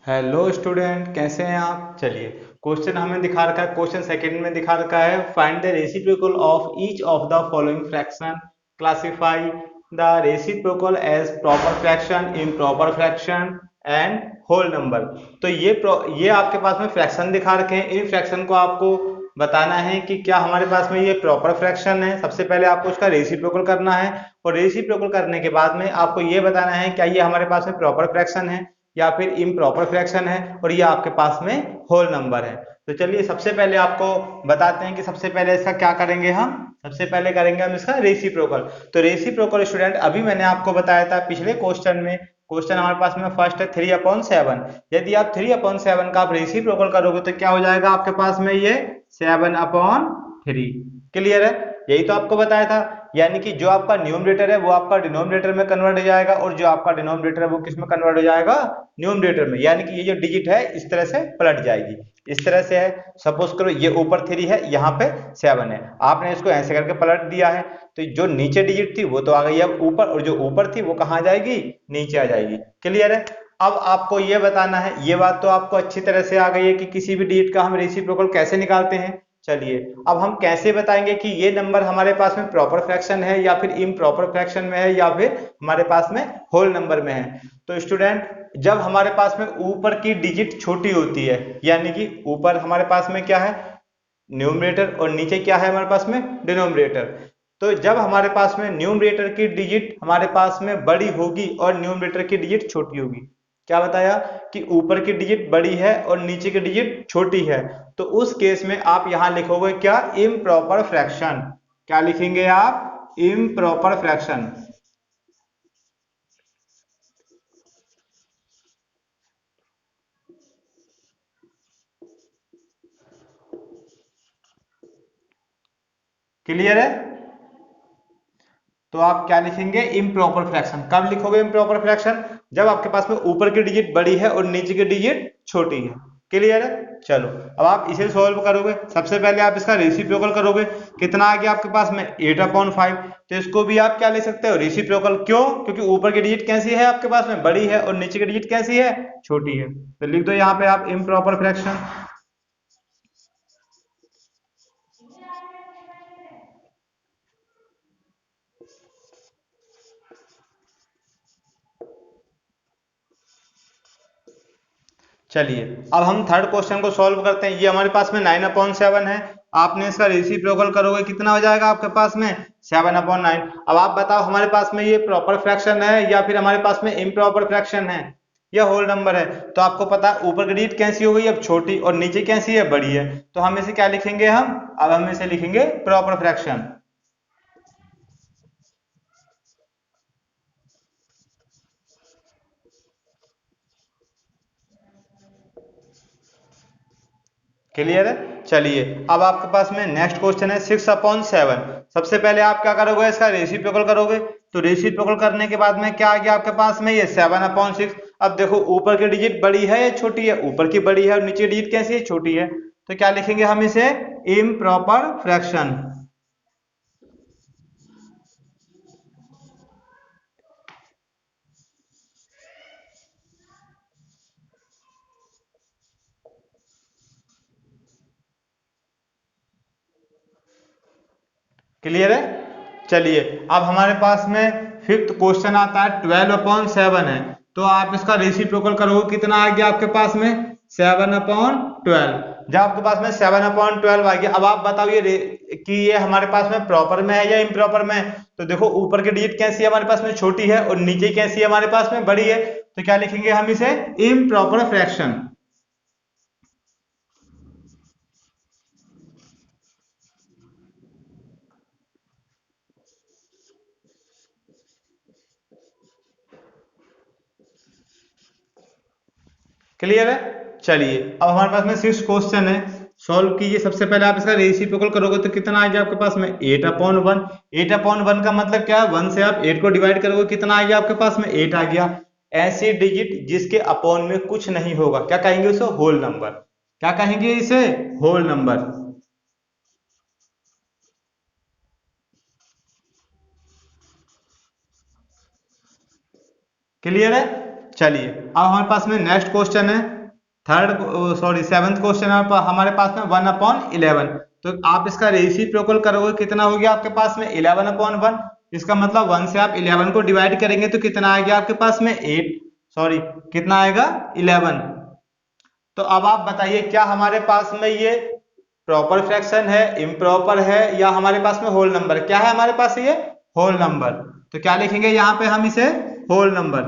Hello student, कैसे हैं आप। चलिए, क्वेश्चन हमें दिखा रखा है, क्वेश्चन सेकंड में दिखा रखा है, find the reciprocal of each of the following fraction, classify the reciprocal as proper fraction, improper fraction and whole number. तो ये आपके पास में फ्रैक्शन दिखा रखे हैं। इन फ्रैक्शन को आपको बताना है कि क्या हमारे पास में ये प्रॉपर फ्रैक्शन है। सबसे पहले आपको उसका रेसिप्रोकल करना है, और रेसिप्रोकल करने के बाद में आपको ये बताना है क्या ये हमारे पास में प्रॉपर फ्रैक्शन है या फिर इम्प्रॉपर फ्रैक्शन है, और ये आपके पास में होल नंबर है। तो चलिए, सबसे पहले आपको बताते हैं कि सबसे पहले इसका क्या करेंगे। हम सबसे पहले करेंगे हम इसका रेसिप्रोकल। तो रेसिप्रोकल स्टूडेंट अभी मैंने आपको बताया था पिछले क्वेश्चन में। क्वेश्चन हमारे पास में फर्स्ट है 3/7। यदि आप 3/7 का आप रेसिप्रोकल करोगे तो क्या हो जाएगा आपके पास में, ये 7/3। क्लियर है, यही तो आपको बताया था। यानी कि जो आपका न्यूमरेटर है वो आपका डिनोमिनेटर में कन्वर्ट हो जाएगा, और जो आपका डिनोमिनेटर है वो किस में कन्वर्ट हो जाएगा, न्यूमरेटर में। यानी कि ये जो डिजिट है इस तरह से पलट जाएगी, इस तरह से है। सपोज करो ये ऊपर 3 है, यहाँ पे 7 है, आपने इसको ऐसे करके पलट दिया है, तो जो नीचे डिजिट थी वो तो आ गई अब ऊपर, और जो ऊपर थी वो कहाँ जाएगी, नीचे आ जाएगी। क्लियर है। अब आपको ये बताना है, ये बात तो आपको अच्छी तरह से आ गई है कि किसी भी डिजिट का हम रेसिप्रोकल कैसे निकालते हैं। चलिए, अब हम कैसे बताएंगे कि ये नंबर हमारे पास में प्रॉपर फ्रैक्शन है या फिर इम्प्रॉपर फ्रैक्शन में है या फिर हमारे पास में होल नंबर में है। तो स्टूडेंट, जब हमारे पास में ऊपर की डिजिट छोटी होती है, यानी कि ऊपर हमारे पास में क्या है, न्यूमरेटर, और नीचे क्या है हमारे पास में, डिनोमिनेटर। तो जब हमारे पास में न्यूमरेटर की डिजिट हमारे पास में बड़ी होगी और न्यूमरेटर की डिजिट छोटी होगी, क्या बताया कि ऊपर की डिजिट बड़ी है और नीचे की डिजिट छोटी है, तो उस केस में आप यहां लिखोगे क्या, इम्प्रॉपर फ्रैक्शन। क्या लिखेंगे आप, इम्प्रॉपर फ्रैक्शन। क्लियर है। तो आप क्या लिखेंगे, इम्प्रॉपर फ्रैक्शन। कब लिखोगे इम्प्रॉपर फ्रैक्शन, जब आपके पास में ऊपर की डिजिट बड़ी है और नीचे की डिजिट छोटी है। क्लियर है। चलो, अब आप इसे सोल्व करोगे। सबसे पहले आप इसका रेसिप्रोकल करोगे। कितना आ गया आपके पास में, 8/5। तो इसको भी आप क्या ले सकते हो, रेसिप्रोकल। क्यों, क्योंकि ऊपर की डिजिट कैसी है आपके पास में, बड़ी है, और नीचे की डिजिट कैसी है, छोटी है। तो लिख दो यहाँ पे आप इम्प्रॉपर फ्रैक्शन। चलिए, अब हम थर्ड क्वेश्चन को सॉल्व करते हैं। ये हमारे पास में 9/7 है। आपने इसका रेसिप्रोकल करोगे, कितना हो जाएगा आपके पास में, 7/9। अब आप बताओ हमारे पास में ये प्रॉपर फ्रैक्शन है या फिर हमारे पास में इम्प्रॉपर फ्रैक्शन है, या होल नंबर है। तो आपको पता है ऊपर की डिजिट कैसी हो गई अब, छोटी, और नीचे कैसी है, बड़ी है। तो हम इसे क्या लिखेंगे, हम इसे लिखेंगे प्रॉपर फ्रैक्शन। क्लियर है। चलिए, अब आपके पास में नेक्स्ट क्वेश्चन है 6/7। सबसे पहले आप क्या करोगे, इसका रेसिप्रोकल करोगे। तो रेसिप्रोकल करने के बाद में क्या आ गया आपके पास में, ये 7/6। अब देखो ऊपर की डिजिट बड़ी है या छोटी है, ऊपर की बड़ी है और नीचे डिजिट कैसी है, छोटी है। तो क्या लिखेंगे हम इसे, इम्प्रॉपर फ्रैक्शन। क्लियर है। चलिए, अब हमारे पास में फिफ्थ क्वेश्चन आता है, 12/7 है। तो आप इसका रेसिप्रोकल करोगे, कितना आ गया आपके पास में, 7/12। जब आपके पास में 7/12 आ गया, अब आप बताओ कि ये हमारे पास में प्रॉपर में है या इम्प्रॉपर में है। तो देखो ऊपर की डिजिट कैसी है हमारे पास में, छोटी है, और नीचे कैसी है हमारे पास में, बड़ी है। तो क्या लिखेंगे हम इसे, इम्प्रॉपर फ्रैक्शन। क्लियर है। चलिए, अब हमारे पास में सिक्स क्वेश्चन है, सॉल्व कीजिए। सबसे पहले आप इसका रेसिप्रोकल करोगे तो कितना आ गया आपके पास में, 8/1। 8/1 का मतलब क्या है, 1 से आप 8 को डिवाइड करोगे, कितना आ गया आपके पास में, 8 आ गया। ऐसी डिजिट जिसके अपॉन में कुछ नहीं होगा, क्या कहेंगे उसे, होल नंबर। क्या कहेंगे इसे, होल नंबर। क्लियर है। चलिए, अब हमारे पास में नेक्स्ट क्वेश्चन है सेवंथ क्वेश्चन हमारे पास में 1/11। तो आप इसका रेसिप्रोकल करोगे कितना हो गया आपके पास में 11/1। इसका मतलब 1 से आप 11 को डिवाइड करेंगे तो कितना आएगा आपके पास में 8 कितना आएगा 11। तो अब आप बताइए क्या हमारे पास में ये प्रॉपर फ्रैक्शन है, इम्प्रॉपर है, या हमारे पास में होल नंबर? क्या है हमारे पास ये होल नंबर। तो क्या लिखेंगे यहाँ पे हम इसे होल नंबर।